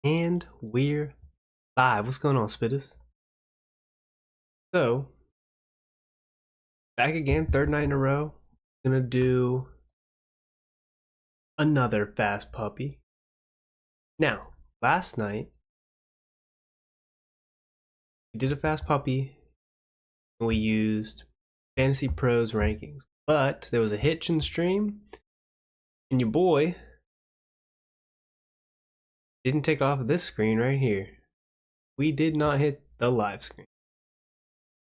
And we're live. What's going on, Spitters? So, back again, third night in a row. Gonna do another fast puppy. Now, last night, we did a fast puppy and we used Fantasy Pros rankings. But there was a hitch in the stream, and your boy didn't take off this screen right here. We did not hit the live screen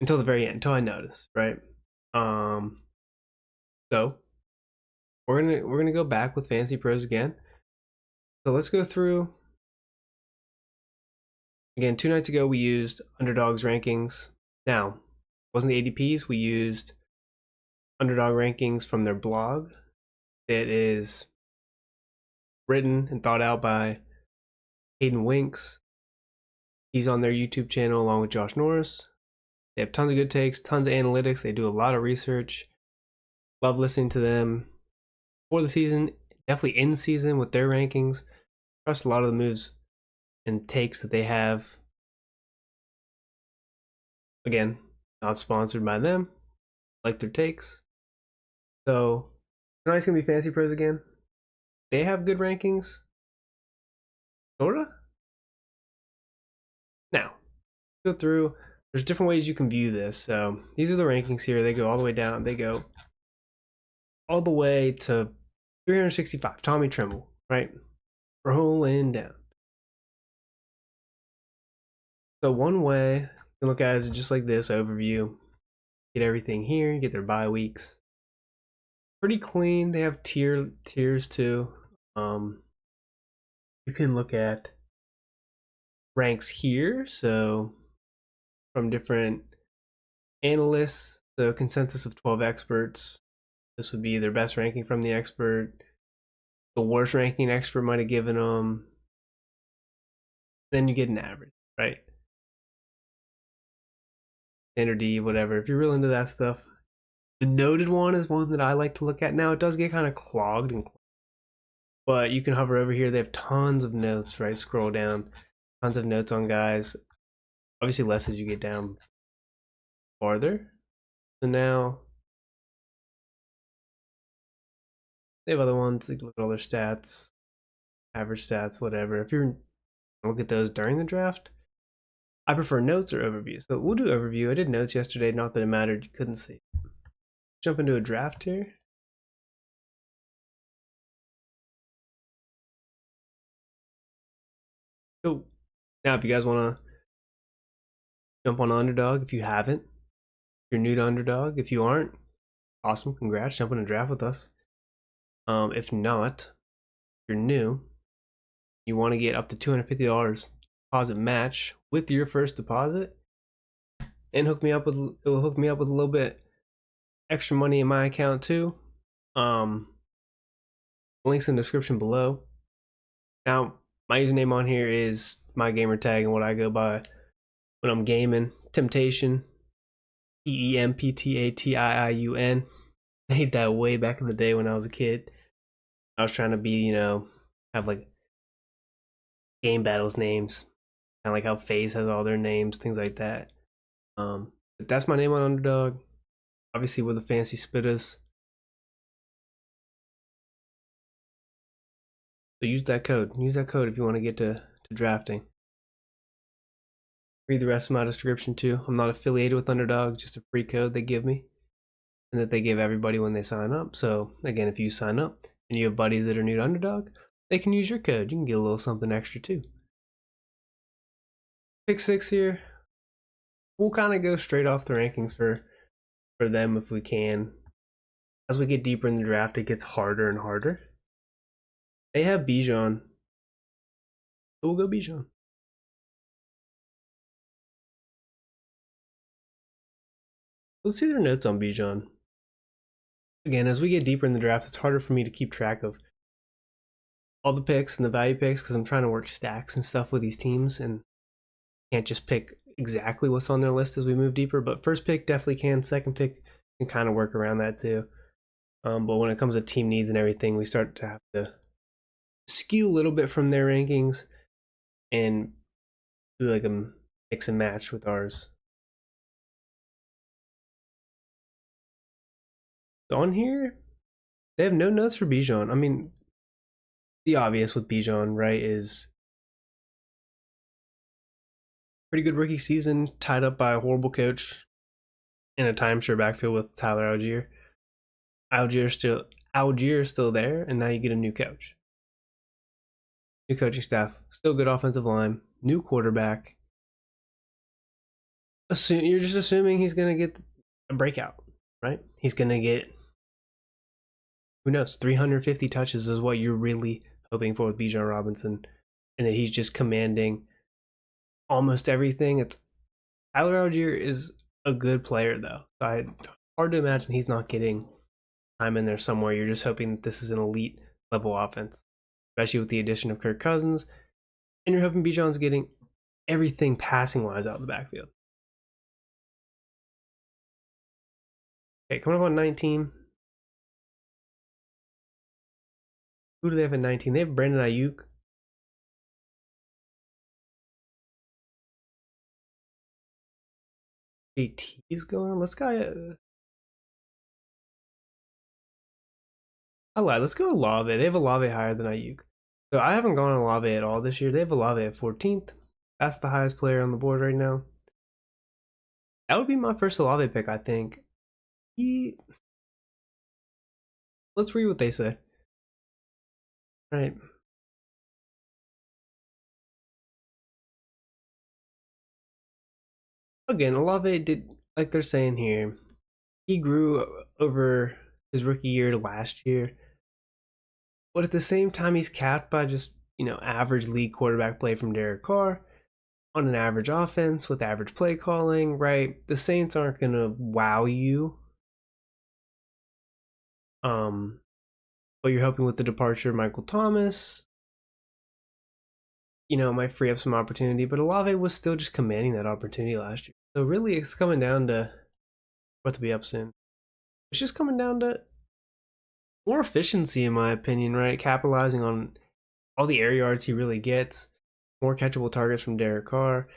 until the very end, until I noticed, right? So we're gonna go back with Fantasy Pros again. So let's go through again. 2 nights ago we used Underdog's rankings. Now, wasn't the ADPs, we used Underdog rankings from their blog. It is written and thought out by Hayden Winks. He's on their YouTube channel along with Josh Norris. They have tons of good takes, tons of analytics. They do a lot of research. Love listening to them for the season, definitely in season with their rankings. Trust a lot of the moves and takes that they have. Again, not sponsored by them. Like their takes. So tonight's gonna be Fantasy Pros again. They have good rankings. Sorta. Now, go through. There's different ways you can view this. So these are the rankings here. They go all the way down. They go all the way to 365. Tommy Tremble, right? Rolling down. So one way you can look at it is just like this overview. Get everything here. Get their bye weeks. Pretty clean. They have tiers too. You can look at ranks here. So from different analysts, the consensus of 12 experts. This would be their best ranking from the expert. The worst ranking expert might have given them. Then you get an average, right? Standard D, whatever. If you're real into that stuff. The noted one is one that I like to look at. Now, it does get kind of clogged, but you can hover over here. They have tons of notes, right? Scroll down. Tons of notes on guys. Obviously, less as you get down farther. So now, they have other ones. You can look at all their stats, average stats, whatever. If you're look at those during the draft, I prefer notes or overview. So we'll do overview. I did notes yesterday. Not that it mattered. You couldn't see. Jump into a draft here. So now, if you guys want to jump on Underdog, if you haven't, if you're new to Underdog, if you aren't, awesome, congrats, jump in a draft with us. If not, if you're new, you want to get up to $250 deposit match with your first deposit, and it will hook me up with a little bit extra money in my account too. Links in the description below. Now, my username on here is my gamer tag and what I go by when I'm gaming. Temptation, TEMPTATIIUN. Made that way back in the day when I was a kid. I was trying to be, have like game battles names, kind of like how FaZe has all their names, things like that. But that's my name on Underdog. Obviously, we're the Fantasy Spitters. So use that code. Use that code if you want to get to drafting. Read the rest of my description too. I'm not affiliated with Underdog, just a free code they give me and that they give everybody when they sign up. So again, if you sign up and you have buddies that are new to Underdog, they can use your code. You can get a little something extra too. Pick 6 here. We'll kind of go straight off the rankings for them if we can. As we get deeper in the draft, it gets harder and harder. They have Bijan. So we'll go Bijan. Let's see their notes on Bijan. Again, as we get deeper in the draft, it's harder for me to keep track of all the picks and the value picks because I'm trying to work stacks and stuff with these teams and can't just pick exactly what's on their list as we move deeper. But first pick definitely can. Second pick can kind of work around that too. But when it comes to team needs and everything, we start to have to skew a little bit from their rankings. and do like a mix and match with ours. So on here, they have no notes for Bijan. I mean, the obvious with Bijan, right, is pretty good rookie season, tied up by a horrible coach in a timeshare backfield with Tyler Algier. Algier still there, and now you get a new coach, new coaching staff, still good offensive line, new quarterback. You're just assuming he's gonna get a breakout, right? He's gonna get, who knows, 350 touches is what you're really hoping for with Bijan Robinson, and that he's just commanding almost everything. It's Tyler Algier is a good player though. So hard to imagine he's not getting time in there somewhere. You're just hoping that this is an elite level offense, especially with the addition of Kirk Cousins, and you're hoping Bijan's getting everything passing wise out of the backfield. Okay, coming up on 19. Who do they have at 19? They have Brandon Ayuk. JT's going on. Let's go. I lied. Let's go Olave. They have Olave higher than Ayuk. So I haven't gone Olave at all this year. They have Olave at 14th. That's the highest player on the board right now. That would be my first Olave pick, I think. Let's read what they say. All right. Again, Olave did, like they're saying here, he grew over his rookie year last year. But at the same time, he's capped by just, average league quarterback play from Derek Carr on an average offense with average play calling, right? The Saints aren't going to wow you. But you're hoping with the departure of Michael Thomas, it might free up some opportunity. But Olave was still just commanding that opportunity last year. So really, it's coming down to what to be up soon. It's just coming down to more efficiency, in my opinion, right? Capitalizing on all the air yards he really gets, more catchable targets from Derek Carr,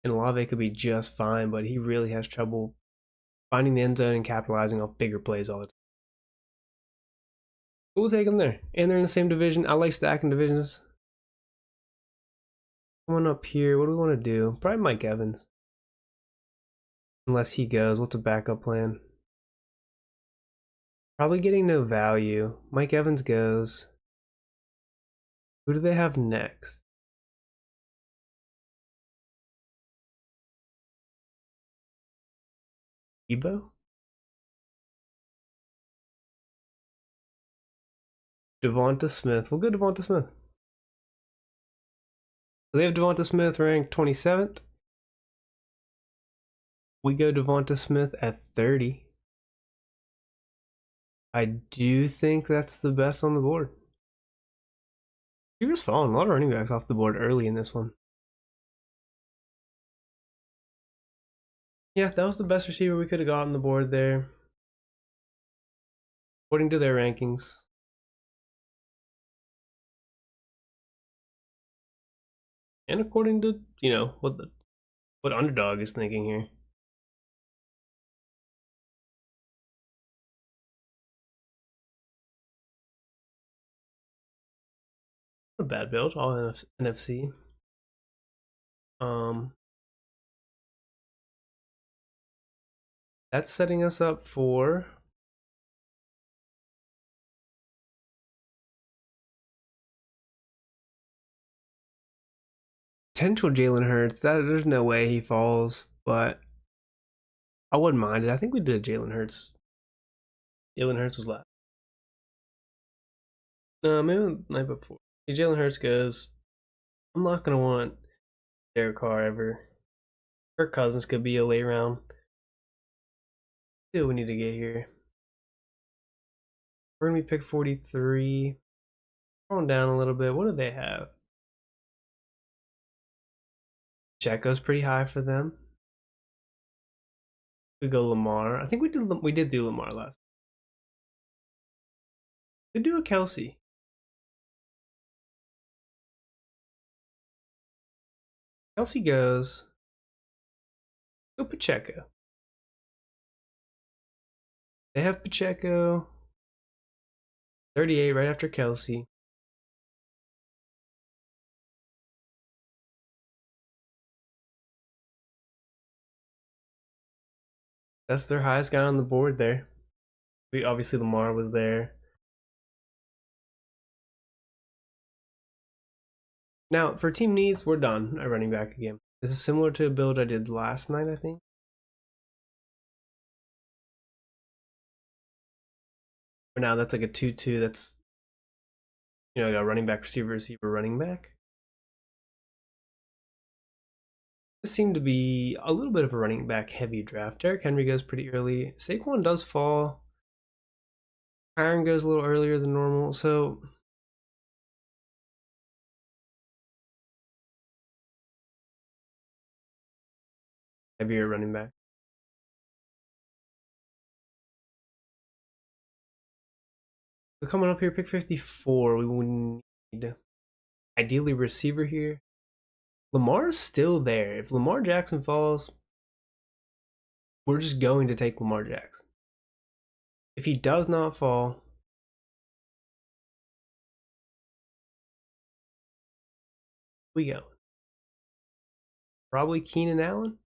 and Olave could be just fine, but he really has trouble finding the end zone and capitalizing off bigger plays all the time. We'll take him there. And they're in the same division. I like stacking divisions. Coming up here, what do we want to do? Probably Mike Evans. Unless he goes. What's a backup plan? Probably getting no value. Mike Evans goes. Who do they have next? Debo? Devonta Smith. We'll go Devonta Smith. So they have Devonta Smith ranked 27th. We go Devonta Smith at 30. I do think that's the best on the board. You're just falling a lot of running backs off the board early in this one. Yeah, that was the best receiver we could have got on the board there, according to their rankings. And according to, what Underdog is thinking here. A bad build, all NFC. That's setting us up for potential Jalen Hurts. There's no way he falls, but I wouldn't mind it. I think we did Jalen Hurts. Jalen Hurts was last. No, maybe the night before. If Jalen Hurts goes, I'm not gonna want Derek Carr ever. Kirk Cousins could be a late round. See what we need to get here. We're gonna be pick 43. Going down a little bit. What do they have? Checo's pretty high for them. We go Lamar. I think we did do Lamar last. We do a Kelsey. Kelsey goes. Go Pacheco. They have Pacheco. 38 right after Kelsey. That's their highest guy on the board there. Obviously Lamar was there. Now, for team needs, we're done at running back again. This is similar to a build I did last night, I think. For now, that's like a 2-2. That's, you know, I got running back, receiver, receiver, running back. This seemed to be a little bit of a running back heavy draft. Derrick Henry goes pretty early. Saquon does fall. Kyren goes a little earlier than normal. So heavier running back. So coming up here, pick 54, we would need ideally receiver here. Lamar's still there. If Lamar Jackson falls, we're just going to take Lamar Jackson. If he does not fall, we go. Probably Keenan Allen.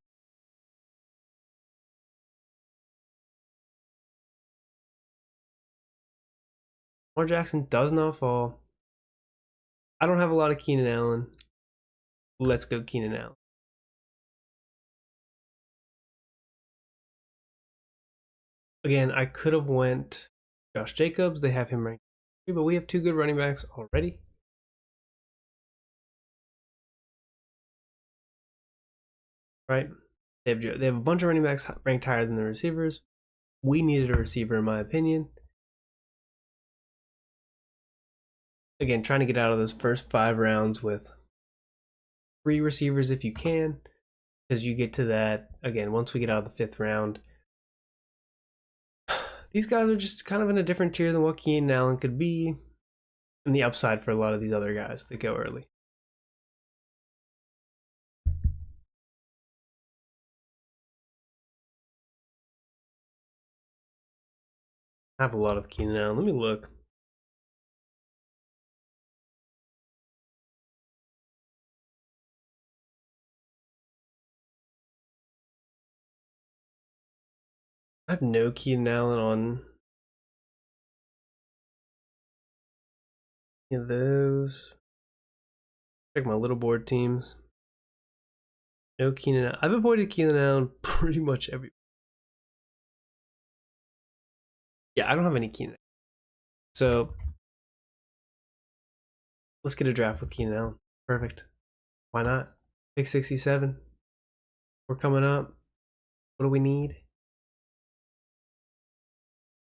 Lamar Jackson does not fall. I don't have a lot of Keenan Allen. Let's go Keenan Allen. Again, I could have went Josh Jacobs. They have him ranked 3, but we have 2 good running backs already. Right? They have a bunch of running backs ranked higher than the receivers. We needed a receiver, in my opinion. Again, trying to get out of those first 5 rounds with 3 receivers if you can, because you get to that, again, once we get out of the 5th round, these guys are just kind of in a different tier than what Keenan Allen could be, and the upside for a lot of these other guys that go early. I have a lot of Keenan Allen. Let me look. I have no Keenan Allen on any of those. Check my little board teams. No Keenan Allen. I've avoided Keenan Allen pretty much every. Yeah, I don't have any Keenan Allen. So let's get a draft with Keenan Allen. Perfect. Why not? Pick 67. We're coming up. What do we need?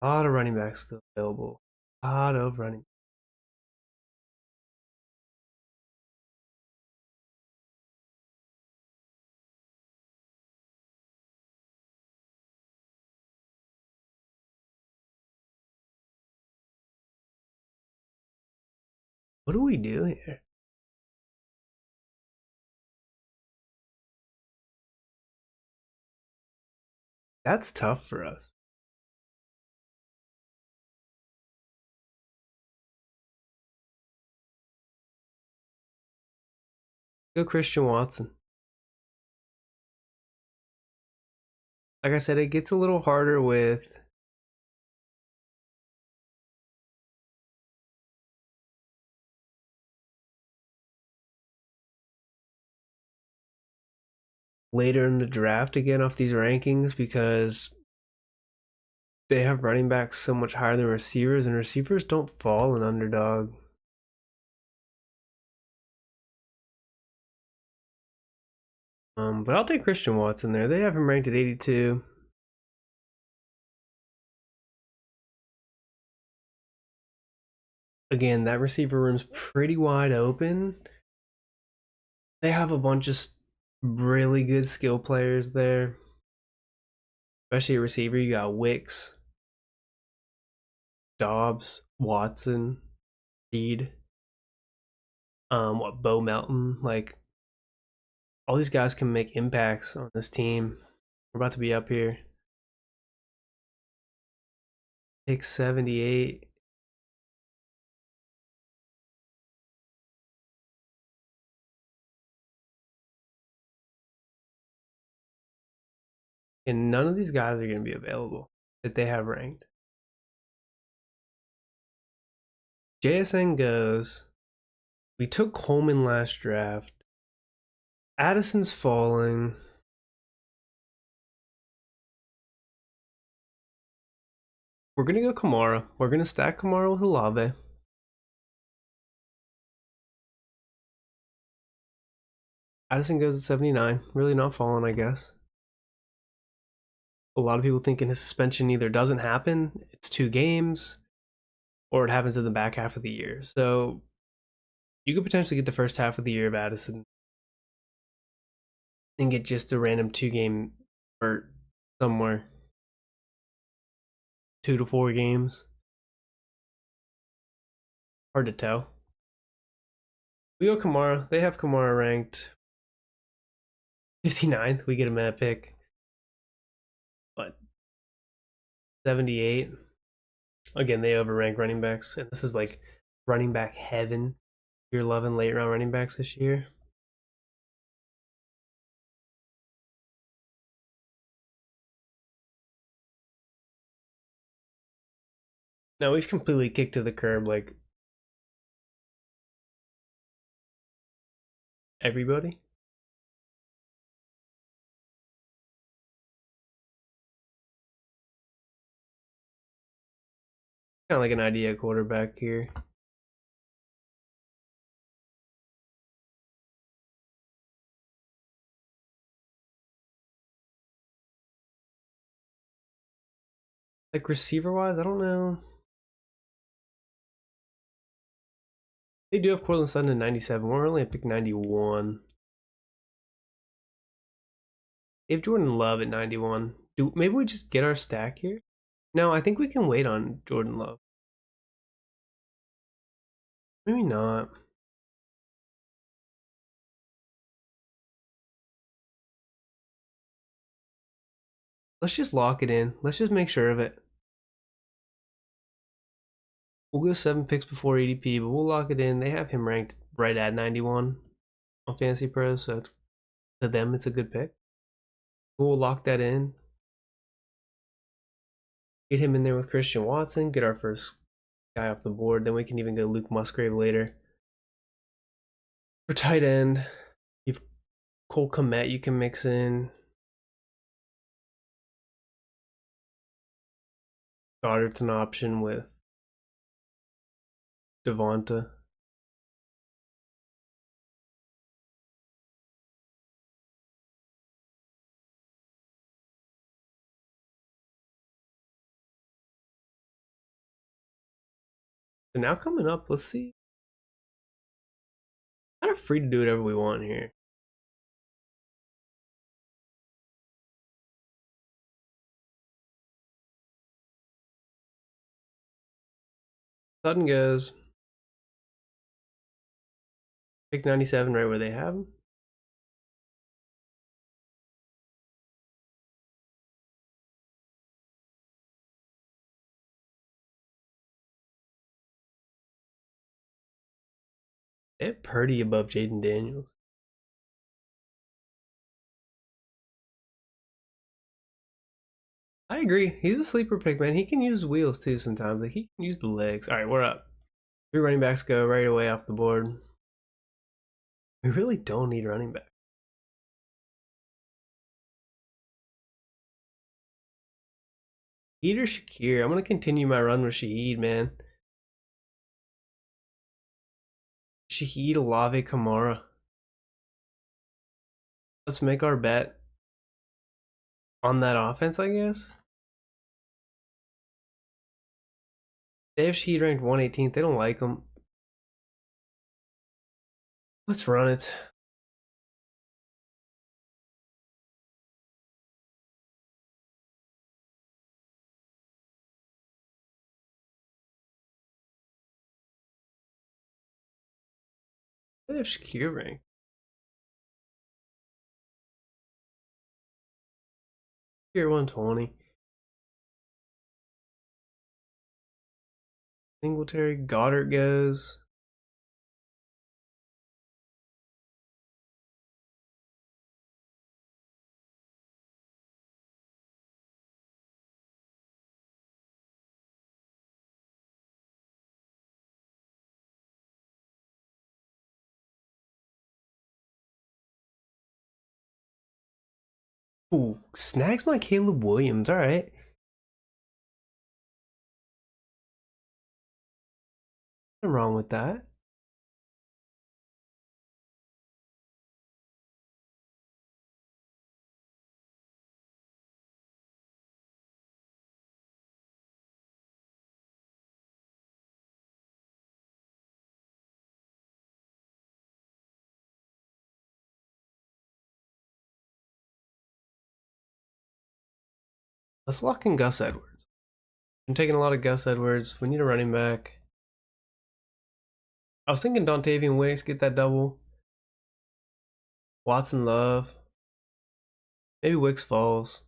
A lot of running backs still available. A lot of running. What do we do here? That's tough for us. Go Christian Watson. Like I said, it gets a little harder with later in the draft again off these rankings because they have running backs so much higher than receivers, and receivers don't fall in underdog. But I'll take Christian Watson there. They have him ranked at 82. Again, that receiver room's pretty wide open. They have a bunch of really good skill players there. Especially a receiver, you got Wicks, Dobbs, Watson, Reed, Bo Melton, like All these guys can make impacts on this team. We're about to be up here. Pick 78. And none of these guys are going to be available that they have ranked. JSN goes. We took Coleman last draft. Addison's falling. We're going to go Kamara. We're going to stack Kamara with Olave. Addison goes at 79. Really not falling, I guess. A lot of people thinking his suspension either doesn't happen, it's 2 games, or it happens in the back half of the year. So you could potentially get the first half of the year of Addison and get just a random 2-game spurt somewhere. 2 to 4 games. Hard to tell. We go Kamara. They have Kamara ranked 59th. We get him at pick. But 78. Again, they overrank running backs. And this is like running back heaven. You're loving late round running backs this year. Now we've completely kicked to the curb like everybody. Kind of like an idea quarterback here. Like receiver wise, I don't know. They do have Cortland Sutton at 97. We're only at pick 91. They have Jordan Love at 91. Maybe we just get our stack here? No, I think we can wait on Jordan Love. Maybe not. Let's just lock it in. Let's just make sure of it. We'll go 7 picks before ADP, but we'll lock it in. They have him ranked right at 91 on Fantasy Pros, so to them it's a good pick. We'll lock that in. Get him in there with Christian Watson. Get our first guy off the board. Then we can even go Luke Musgrave later. For tight end, you've Cole Kmet you can mix in. Goddard's an option with Devonta. So now coming up, let's see. Kind of free to do whatever we want here. Sutton goes. Pick 97 right where they have him. They have Purdy above Jaden Daniels. I agree. He's a sleeper pick, man. He can use wheels too sometimes. Like he can use the legs. All right, we're up. 3 running backs go right away off the board. We really don't need running back. Shaheed or Shakir? I'm gonna continue my run with Shaheed, man. Shaheed, Olave, Kamara. Let's make our bet on that offense, I guess. They have Shaheed ranked 118th. They don't like him. Let's run it. They have Shakir ranked. Here 120. Singletary, Goddard goes. Ooh, snags my Caleb Williams. All right. Nothing wrong with that. Let's lock in Gus Edwards. I'm taking a lot of Gus Edwards. We need a running back. I was thinking Dontavian Wicks get that double. Watson Love. Maybe Wicks falls.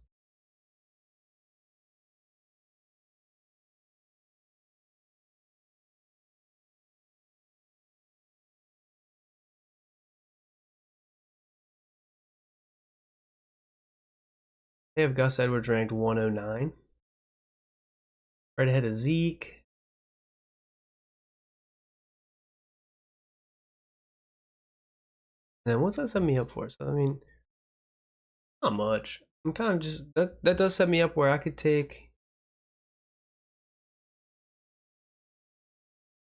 They have Gus Edwards ranked 109. Right ahead of Zeke. And then what's that set me up for? So, I mean, not much. I'm kind of just, that does set me up where I could take,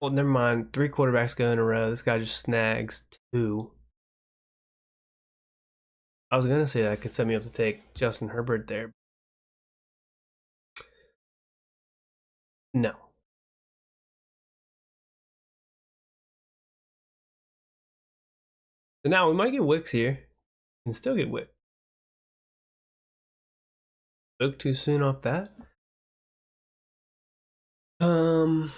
well, never mind. 3 quarterbacks go in a row. This guy just snags 2. I was going to say that could set me up to take Justin Herbert there. No. So now we might get Wicks here. And still get Wicks. Spoke too soon off that. Um,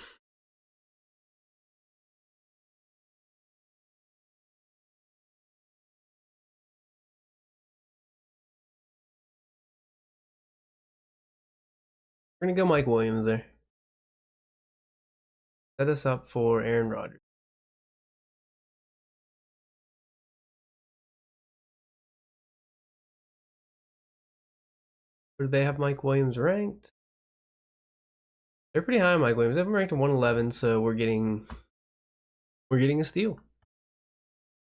we're gonna go Mike Williams there. Set us up for Aaron Rodgers. Where do they have Mike Williams ranked? They're pretty high on Mike Williams. They have him ranked at 111, so we're getting a steal.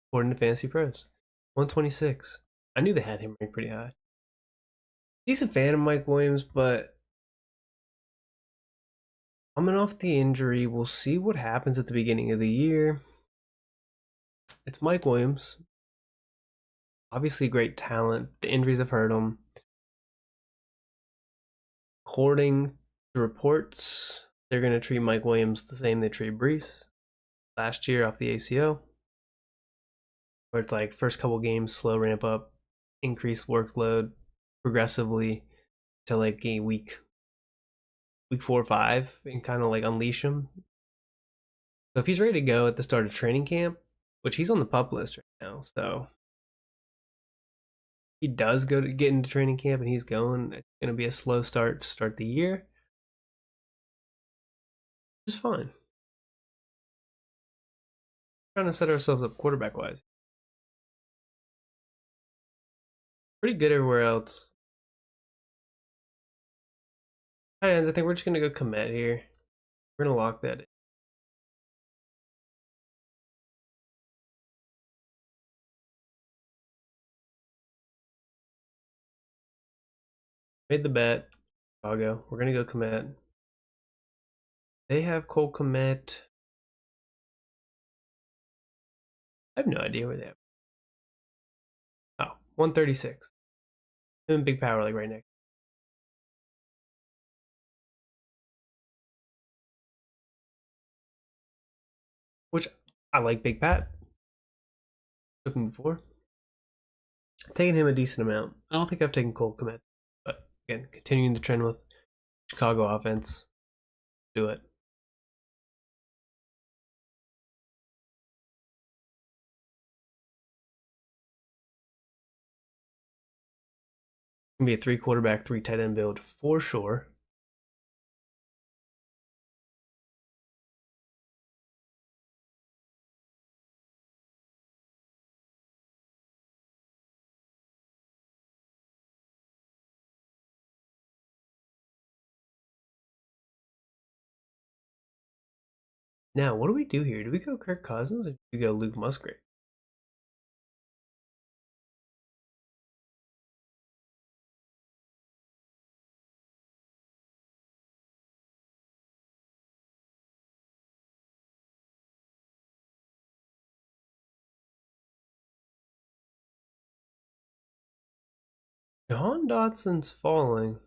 According to Fantasy Pros. 126. I knew they had him ranked pretty high. Decent fan of Mike Williams, but coming off the injury, we'll see what happens at the beginning of the year. It's Mike Williams. Obviously, great talent. The injuries have hurt him. According to reports, they're going to treat Mike Williams the same they treat Brees last year off the ACL, where it's like first couple games, slow ramp up, increase workload progressively to like a week 4 or 5, and kind of like unleash him. So if he's ready to go at the start of training camp, which he's on the pup list right now, so he does go to get into training camp and he's going, it's going to be a slow start to start the year. Just fine. Trying to set ourselves up quarterback wise. Pretty good everywhere else. Tight ends, I think we're just going to go Komet here. We're going to lock that in. Made the bet. Chicago. We're going to go Komet. They have Cole Komet. I have no idea where they have. Oh, 136. Him and Big Power like right next. Which I like Big Pat. Took him before. Taking him a decent amount. I don't think I've taken Cole Komet. But again, continuing the trend with Chicago offense. Do it. Gonna be a 3 quarterback, 3 tight end build for sure. Now, what do we do here? Do we go Kirk Cousins or do we go Luke Musgrave? Jahan Dotson's falling.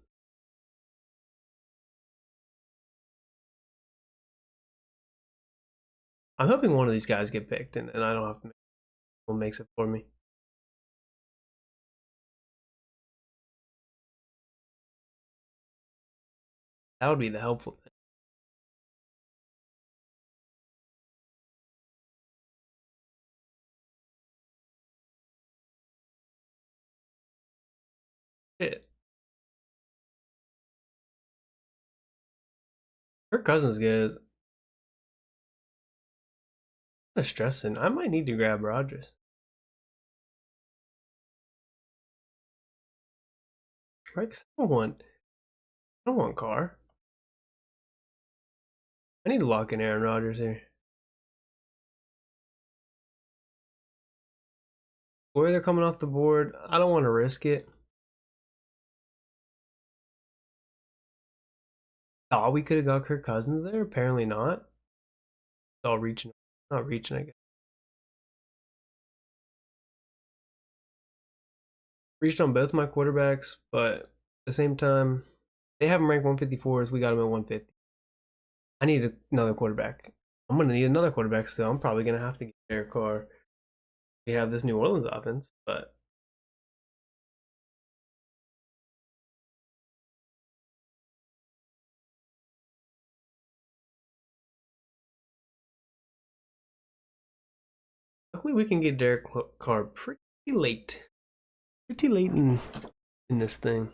I'm hoping one of these guys get picked and I don't have to make someone makes it for me. That would be the helpful thing. Shit. Kirk Cousins goes. Kind of stressing. I might need to grab Rodgers. Right? 'Cause I don't want Carr. I need to lock in Aaron Rodgers here. Where they're coming off the board, I don't want to risk it. Thought we could have got Kirk Cousins there. Apparently not. It's all reaching. Not reaching, I guess. Reached on both my quarterbacks, but at the same time, they have them ranked 154s. We got them at 150. I need another quarterback. I'm going to need another quarterback still. I'm probably going to have to get Derek Carr. We have this New Orleans offense, but luckily we can get Derek Carr pretty late. Pretty late in this thing.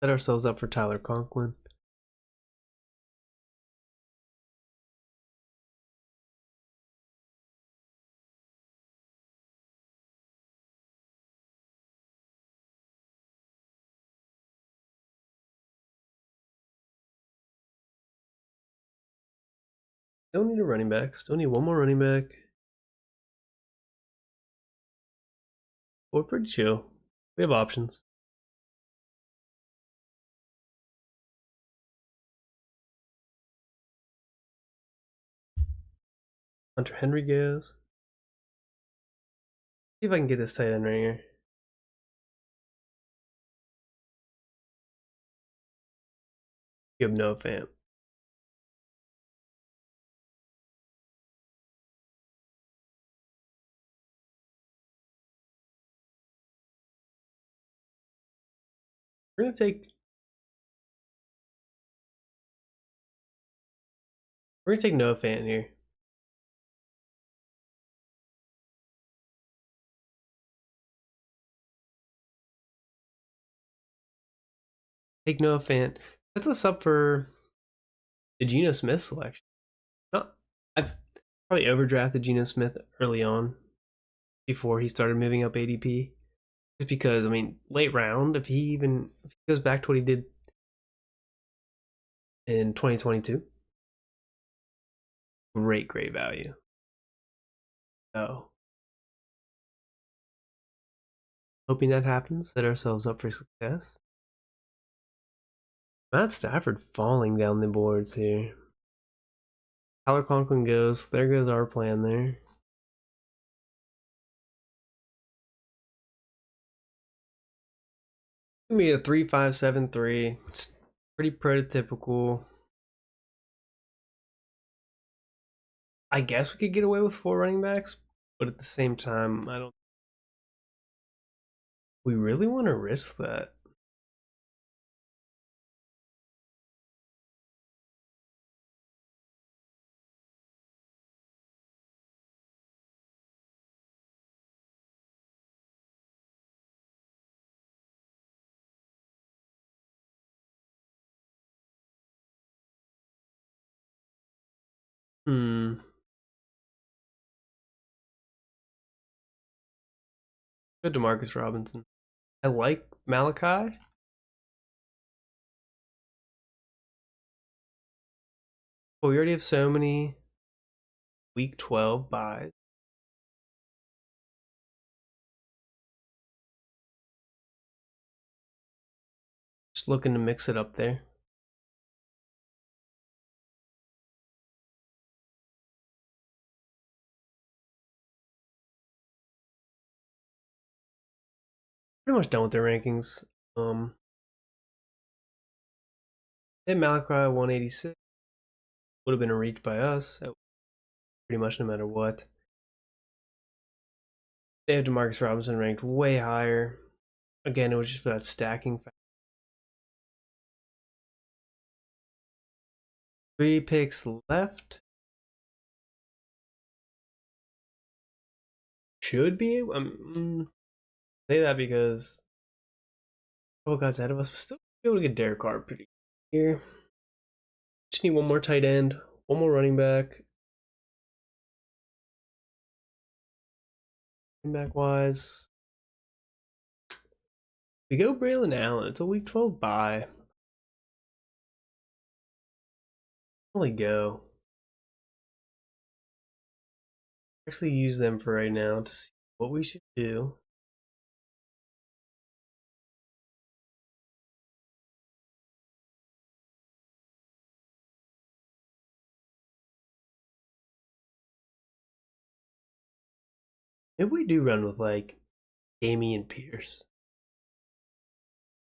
Set ourselves up for Tyler Conklin. Still need a running back. Still need one more running back. We're pretty chill. We have options. Hunter Henry goes. See if I can get this tight end right here. You have no fam. We're gonna take Noah Fant here. Take Noah Fant. Sets us up for the Geno Smith selection. No, I've probably overdrafted Geno Smith early on before he started moving up ADP. Just because, I mean, late round, if he goes back to what he did in 2022, great value. So, hoping that happens, set ourselves up for success. Matt Stafford falling down the boards here. Tyler Conklin goes. There goes our plan there. It's gonna be a 3-5-7-3. It's pretty prototypical. I guess we could get away with 4 running backs, but at the same time, I don't. We really want to risk that. Good to Marcus Robinson. I like Malachi. But we already have so many week 12 buys. Just looking to mix it up there. Pretty much done with their rankings. They had Malachi 186. Would have been a reach by us, pretty much no matter what. They have Demarcus Robinson ranked way higher. Again, it was just for that stacking factor. 3 picks left. Should be. Say that because a couple guys ahead of us will still be able to get Derek Carr pretty here. Just need one more tight end, one more running back. Running back wise, we go Braylon Allen. It's a week 12 bye. Only go. Actually, use them for right now to see what we should do. Maybe we do run with like Damian Pierce.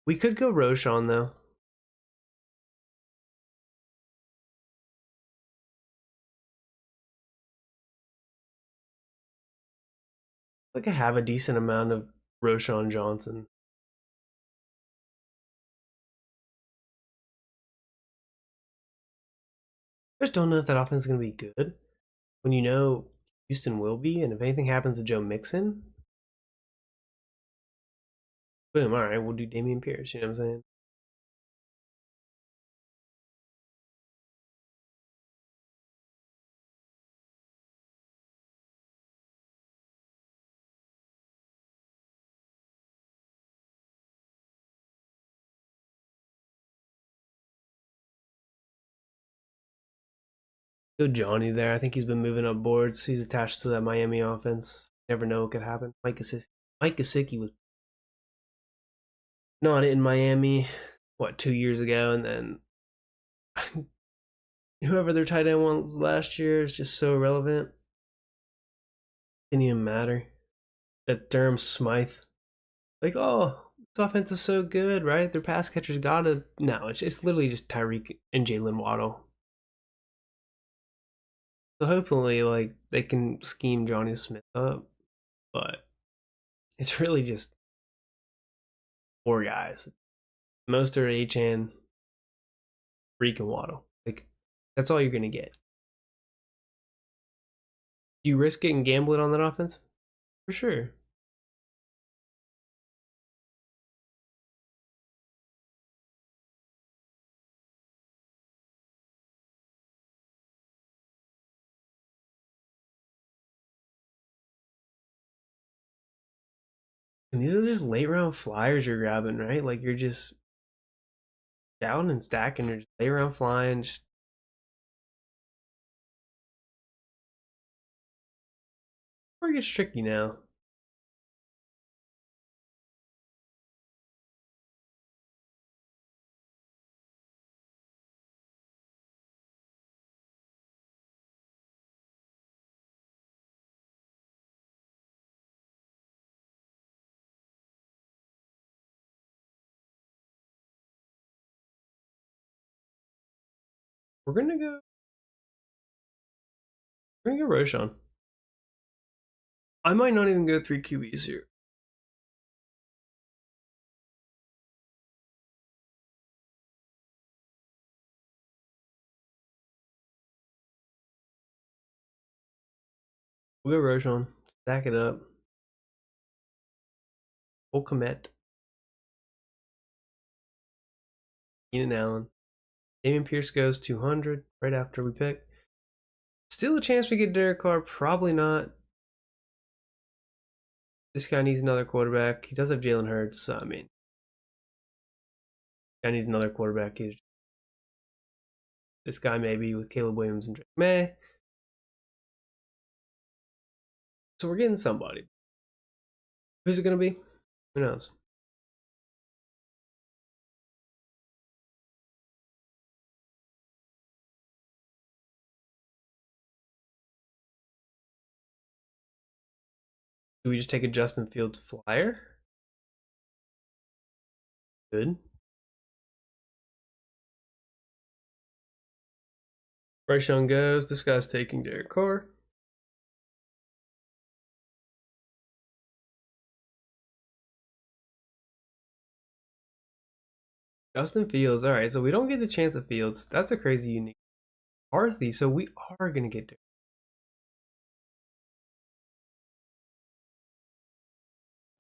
We could go Roshan though. Like I have a decent amount of Roshan Johnson. I just don't know if that offense is going to be good when you know Houston will be, and if anything happens to Joe Mixon, boom, all right, we'll do Damian Pierce. You know what I'm saying? Go Johnny there. I think he's been moving up boards. He's attached to that Miami offense. Never know what could happen. Mike Gesicki was not in Miami, what, 2 years ago, and then whoever their tight end was last year is just so irrelevant. Didn't even matter. That Durham Smythe, like, oh, this offense is so good, right? Their pass catchers gotta. No, it's literally just Tyreek and Jalen Waddle. So hopefully, like, they can scheme Johnny Smith up, but it's really just 4 guys. Mostert, Achane, Reek, and Waddle. Like, that's all you're gonna get. Do you risk getting gambling on that offense? For sure. And these are just late round flyers you're grabbing, right? Like you're just down and stacking, you're just late round flying. Just... Where it gets tricky now. We're gonna go. We're gonna go Roshan. I might not even go 3 QBs here. We'll go Roshan. Stack it up. We'll commit. Keenan Allen. Damian Pierce goes 200 right after we pick. Still a chance we get Derek Carr. Probably not. This guy needs another quarterback. He does have Jalen Hurts. So, I mean, guy needs another quarterback. This guy maybe with Caleb Williams and Drake May. So we're getting somebody. Who's it going to be? Who knows? Do we just take a Justin Fields flyer? Good. Bryce Young goes. This guy's taking Derek Carr. Justin Fields. All right, so we don't get the chance of Fields. That's a crazy unique. McCarthy, so we are going to get Derek.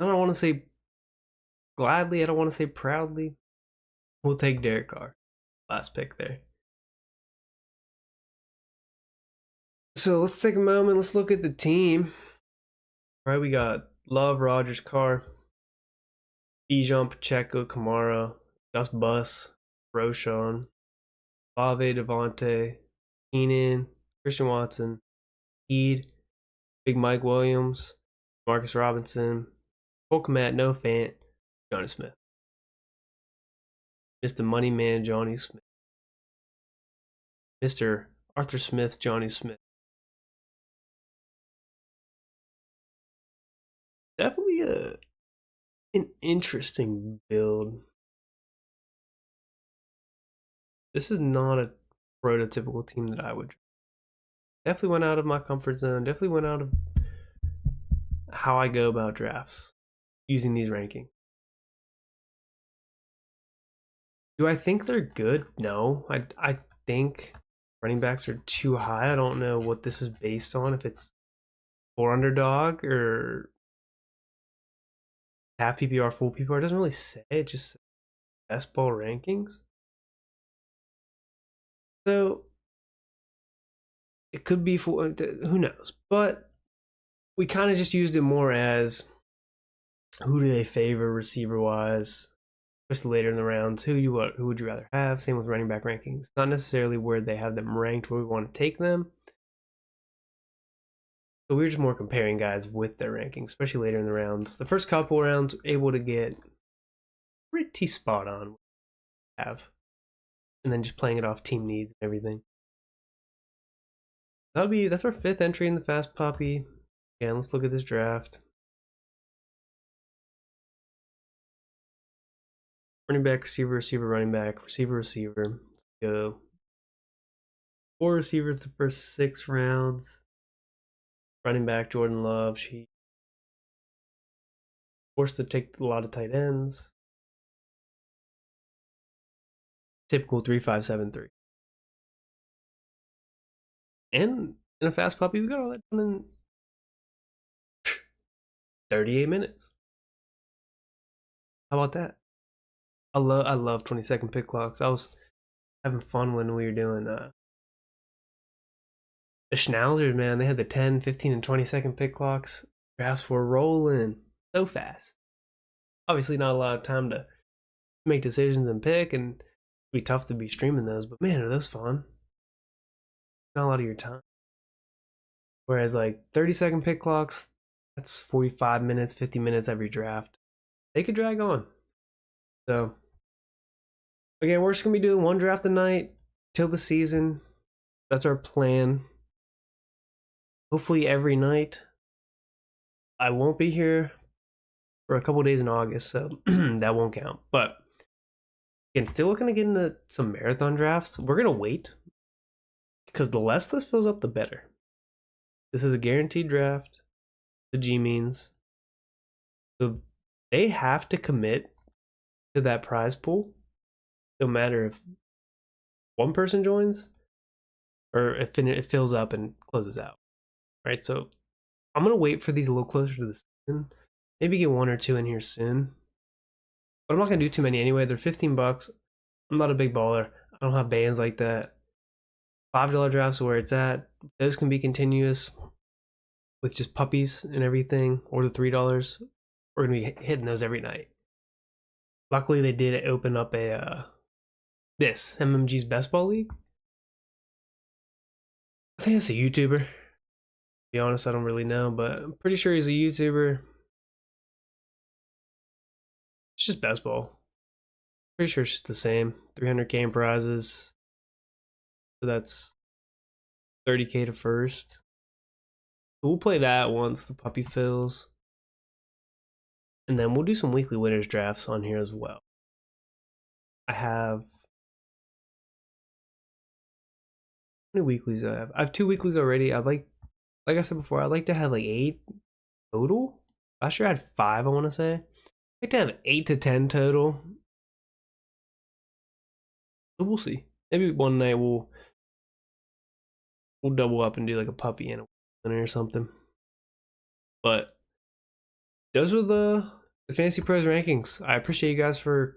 I don't want to say gladly. I don't want to say proudly. We'll take Derek Carr. Last pick there. So let's take a moment. Let's look at the team. All right, we got Love, Rodgers, Carr, Bijan, Pacheco, Kamara, Gus Bus, Roschon, Olave, Devontae, Keenan, Christian Watson, Heed, Big Mike Williams, Marcus Robinson, Cole Kmet, No Fant, Johnny Smith. Mr. Money Man, Johnny Smith. Mr. Arthur Smith, Johnny Smith. Definitely an interesting build. This is not a prototypical team that I would. Definitely went out of my comfort zone. Definitely went out of how I go about drafts using these rankings. Do I think they're good? No. I think running backs are too high. I don't know what this is based on. If it's for underdog or half PPR, full PPR. It doesn't really say. It just best ball rankings. So it could be for who knows, but we kind of just used it more as who do they favor receiver wise, especially later in the rounds. Who would you rather have? Same with running back rankings. Not necessarily where they have them ranked where we want to take them. So we were just more comparing guys with their rankings, especially later in the rounds. The first couple rounds, able to get pretty spot on. Have, and then just playing it off team needs and everything. That's our 5th entry in the Fast Poppy. Again, let's look at this draft. Running back, receiver, running back, receiver. Let's go. 4 receivers the first 6 rounds. Running back, Jordan Love. She forced to take a lot of tight ends. Typical 3-5-7-3. And in a Fast Puppy, we got all that done in 38 minutes. How about that? I love 20-second pick clocks. I was having fun when we were doing the Schnauzers, man. They had the 10, 15, and 20-second pick clocks. Drafts were rolling so fast. Obviously, not a lot of time to make decisions and pick, and it'd be tough to be streaming those. But man, are those fun? Not a lot of your time. Whereas like 30-second pick clocks, that's 45 minutes, 50 minutes every draft. They could drag on. So again, we're just gonna be doing one draft a night till the season. That's our plan. Hopefully every night. I won't be here for a couple days in August, so that won't count. But again, still looking to get into some marathon drafts. We're gonna wait because the less this fills up, the better. This is a guaranteed draft. The G means. So they have to commit to that prize pool. No matter if one person joins or if it fills up and closes out. Right? So I'm going to wait for these a little closer to the season. Maybe get 1 or 2 in here soon. But I'm not going to do too many anyway. They're $15. I'm not a big baller. I don't have bands like that. $5 drafts are where it's at. Those can be continuous. with just puppies and everything, or the $3, we're gonna be hitting those every night. Luckily, they did open up a this MMG's Best Ball League. I think it's a YouTuber. To be honest, I don't really know, but I'm pretty sure he's a YouTuber. It's just best ball. Pretty sure it's just the same. 300K in prizes. So that's 30K to first. So we'll play that once the puppy fills. And then we'll do some weekly winners drafts on here as well. I have... How many weeklies do I have? I have 2 weeklies already. I'd like I said before, I'd like to have like 8 total. Last year I had 5, I want to say. I'd like to have 8 to 10 total. So we'll see. Maybe one night we'll double up and do like a puppy and a winner or something. But those were the Fantasy Pros rankings. I appreciate you guys for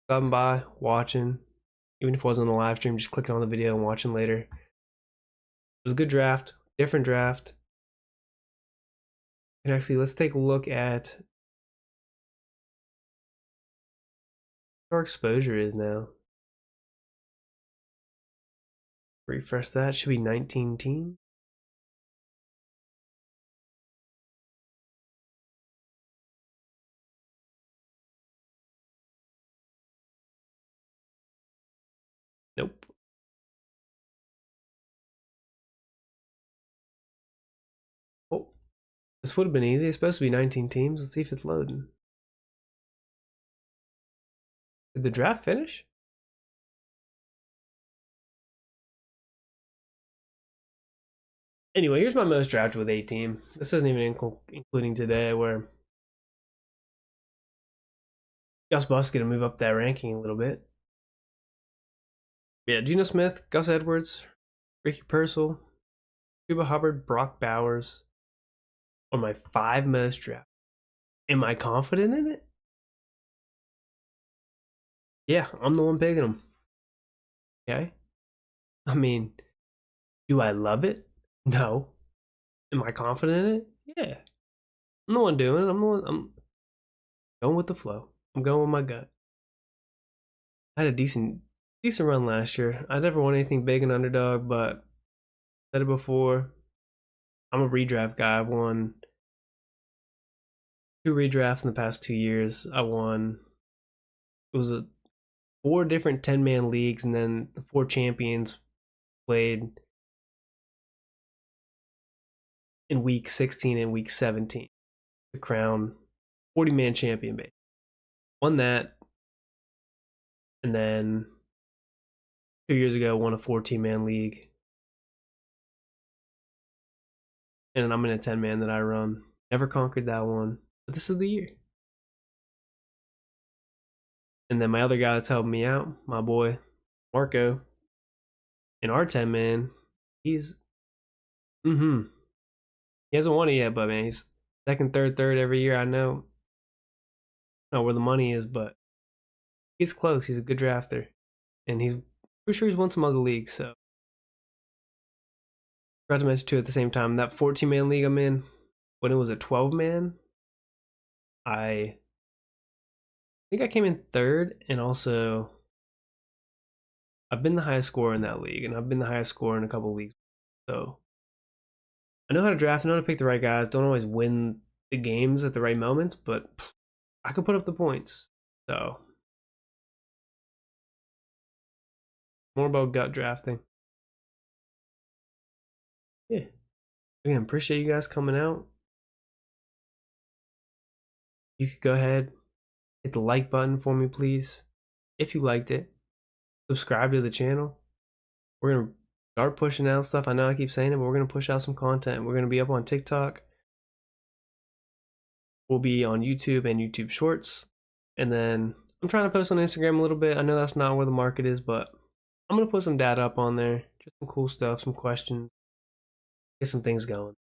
stopping by, watching. Even if it wasn't on the live stream, just clicking on the video and watching later. It was a good draft, different draft. And actually, let's take a look at what our exposure is now. Refresh that. Should be 19 teams. Nope. Oh, this would have been easy. It's supposed to be 19 teams. Let's see if it's loading. Did the draft finish? Anyway, here's my most drafted with 8 team. This isn't even including today, where Gus Bus gonna move up that ranking a little bit. Yeah, Geno Smith, Gus Edwards, Ricky Purcell, Chuba Hubbard, Brock Bowers are my 5 most drafted. Am I confident in it? Yeah, I'm the one picking them. Okay. I mean, do I love it? No. Am I confident in it? Yeah. I'm the one doing it. I'm going with the flow. I'm going with my gut. I had a decent run last year. I never won anything big in Underdog, but I said it before. I'm a redraft guy. I've won 2 redrafts in the past 2 years. I won. It was 4 different 10-man leagues, and then the 4 champions played in week 16 and week 17 to crown 40-man champion base. Won that, and then 2 years ago won a 14-man league, and I'm in a 10-man that I run. Never conquered that one, but this is the year. And then my other guy that's helping me out, my boy Marco, in our 10-man, he's he hasn't won it yet, but man, he's second, third every year. I know not where the money is, but he's close. He's a good drafter, and he's pretty sure he's won some other leagues. So, forgot to mention too at the same time that 14-man league I'm in, when it was a 12-man, I think I came in 3rd, and also I've been the highest scorer in that league, and I've been the highest scorer in a couple of leagues. So I know how to draft, I know how to pick the right guys. Don't always win the games at the right moments, but I can put up the points. So more about gut drafting. Yeah. Again, appreciate you guys coming out. You could go ahead, hit the like button for me, please, if you liked it. Subscribe to the channel. We're gonna start pushing out stuff. I know I keep saying it, but we're gonna push out some content. We're gonna be up on TikTok. We'll be on YouTube and YouTube Shorts. And then I'm trying to post on Instagram a little bit. I know that's not where the market is, but I'm gonna put some data up on there. Just some cool stuff, some questions, get some things going.